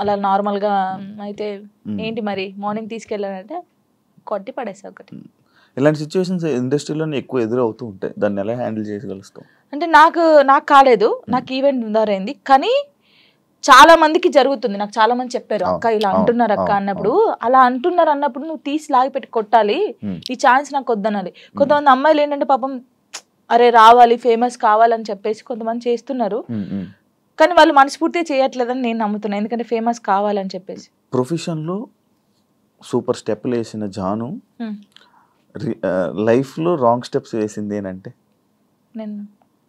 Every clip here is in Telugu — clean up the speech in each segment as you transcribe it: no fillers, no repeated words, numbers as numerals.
అలా నార్మల్‌గా అయితే ఏంటి మరి మార్నింగ్ తీసుకెళ్ళానంటే కొట్టి పడేసా ఒకటి. ఇలాంటి సిట్యుయేషన్స్ ఇండస్ట్రీలోనే ఎక్కువ ఎదురవుతూ ఉంటాయి. దాన్ని ఎలా హ్యాండిల్ చేయగలుగుతావు? అంటే నాకు కాలేదు. నాకు ఈవెంట్ ముందరైంది. కానీ చాలా మందికి జరుగుతుంది. నాకు చాలా మంది చెప్పారు. అక్క ఇలా అంటున్నారు అక్క అన్నప్పుడు, అలా అంటున్నారు అన్నప్పుడు నువ్వు తీసి లాగి పెట్టి కొట్టాలి. ఈ ఛాన్స్ నాకు వద్దనాలి. కొంతమంది అమ్మాయిలు ఏంటంటే పాపం అరే రావాలి ఫేమస్ కావాలని చెప్పేసి కొంతమంది చేస్తున్నారు. కానీ వాళ్ళు మనస్ఫూర్తిగా చేయట్లేదని నేను నమ్ముతున్నాను. ఎందుకంటే ఫేమస్ కావాలని చెప్పేసి. ప్రొఫెషన్‌లో సూపర్ స్టెప్‌లు వేసిన జాను లైఫ్‌లో రాంగ్ స్టెప్స్ వేసింది ఏంటంటే నేను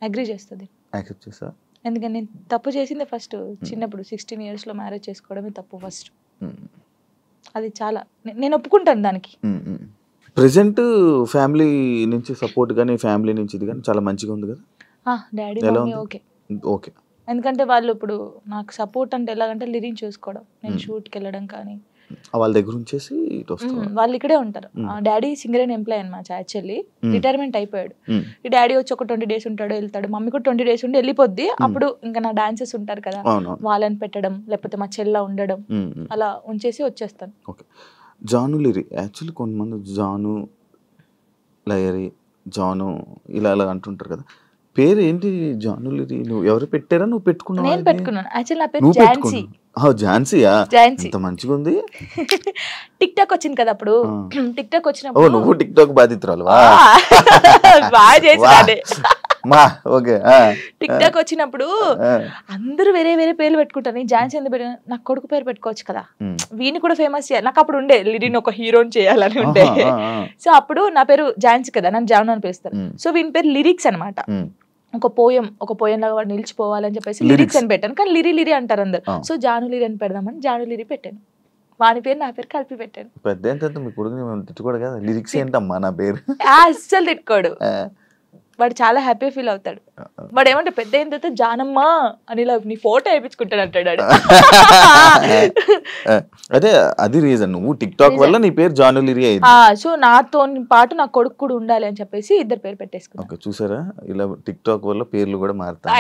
అగ్రీ చేస్తుంది. యాక్సెప్ట్ చేసా. ఎందుకంటే నేను తప్పు చేసింది ఫస్ట్ చిన్నప్పుడు 16 ఇయర్స్‌లో మ్యారేజ్ చేసుకోవడమే తప్పు ఫస్ట్. అది చాలా నేను ఒప్పుకుంటాను దానికి. ప్రెజెంట్ ఫ్యామిలీ నుంచి సపోర్ట్ కానీ ఫ్యామిలీ నుంచి ఇది కానీ చాలా మంచిగా ఉంది కదా? Daddy mummy okay. ఓకే. ఎందుకంటే వాళ్ళు ఇప్పుడు నాకు సపోర్ట్ అంటే ఎలాగంటే లిరిక్ చూసుకోవడం, నేను షూట్కి వెళ్ళడం కానీ వాళ్ళ దగ్గర ఉంచేసి ఇటు వస్తారు. వాళ్ళు ఇక్కడే ఉంటారు. డాడీ సింగర్ అండ్ ఎంప్లాయ్ అనమాట. యాక్చువల్లీ రిటైర్మెంట్ అయిపోయాడు. ఈ డాడీ వచ్చి ఒక 20 డేస్ ఉంటాడు వెళ్తాడు. మమ్మీ కూడా 20 డేస్ ఉండి వెళ్ళిపోద్ది. అప్పుడు ఇంకా నా డాన్సెస్ ఉంటారు కదా వాళ్ళని పెట్టడం లేకపోతే మా చెల్ల ఉండడం అలా ఉంచేసి వచ్చేస్తాను. ఓకే. జాను లిరి యాక్చువల్లీ కొంతమంది జాను లయరి జాను ఇలా అలా అంటుంటారు కదా, పేరు ఏంటి జాను లిరి? నువ్వు ఎవరు పెట్టారా నువ్వు పెట్టుకున్నావు? నేను పెట్టుకున్నాను. యాక్చువల్లీ నా పేరు ఝాన్సీ. ఝాన్సీయా? ఝాన్సీ. అంత మంచిగా ఉంది. టిక్ టాక్ వచ్చింది కదా అప్పుడు. టిక్ టాక్ వచ్చినప్పుడు నువ్వు టిక్ టాక్ బాధితురాలు బాగా చేసాడే. టిక్ టాక్ వచ్చినప్పుడు అందరూ వేరే వేరే పేర్లు పెట్టుకుంటారు. నేను ఝాన్సీ ఎందుకు పెట్టాను? నాకు కొడుకు పేరు పెట్టుకోవచ్చు కదా, వీని కూడా ఫేమస్ చేయాలి. నాకు అప్పుడు ఉండే లిరిన్ ఒక హీరోని చేయాలని ఉండే. సో అప్పుడు నా పేరు ఝాన్సీ కదా, నన్ను జాను అని పిలుస్తారు. సో వీని పేరు లిరిక్స్ అనమాట. ఒక పోయం లాగా వాడు నిలిచిపోవాలని చెప్పేసి లిరిక్స్ అని పెట్టాను. కానీ లిరి అంటారు అందరు. సో జాను లిరి అని పెడదామని జాను లిరి పెట్టాను. వాని పేరు నా పేరు కలిపి పెట్టాను. పెద్ద మీ కొడుకుని తిట్టుకోడు కదా, లిరిక్స్ ఏంటమ్మా నా పేరు అస్సలు తిట్టుకోడు. వాడు చాలా హ్యాపీ ఫీల్ అవుతాడు. వాడు ఏమంటే పెద్ద అయిన తర్వాత జానమ్మ అని నీ ఫోటో వేయించుకుంటాడు అంటాడు. అదే అది రీజన్, నువ్వు టిక్ టాక్ వల్ల నీ పేరు జాను లిరి అయింది. సో నాతో పాటు నా కొడుకు కూడా ఉండాలి అని చెప్పేసి ఇద్దరు పేరు పెట్టేసుకున్నాను. చూసారా, ఇలా టిక్ టాక్ వల్ల పేర్లు కూడా మారుతాయి.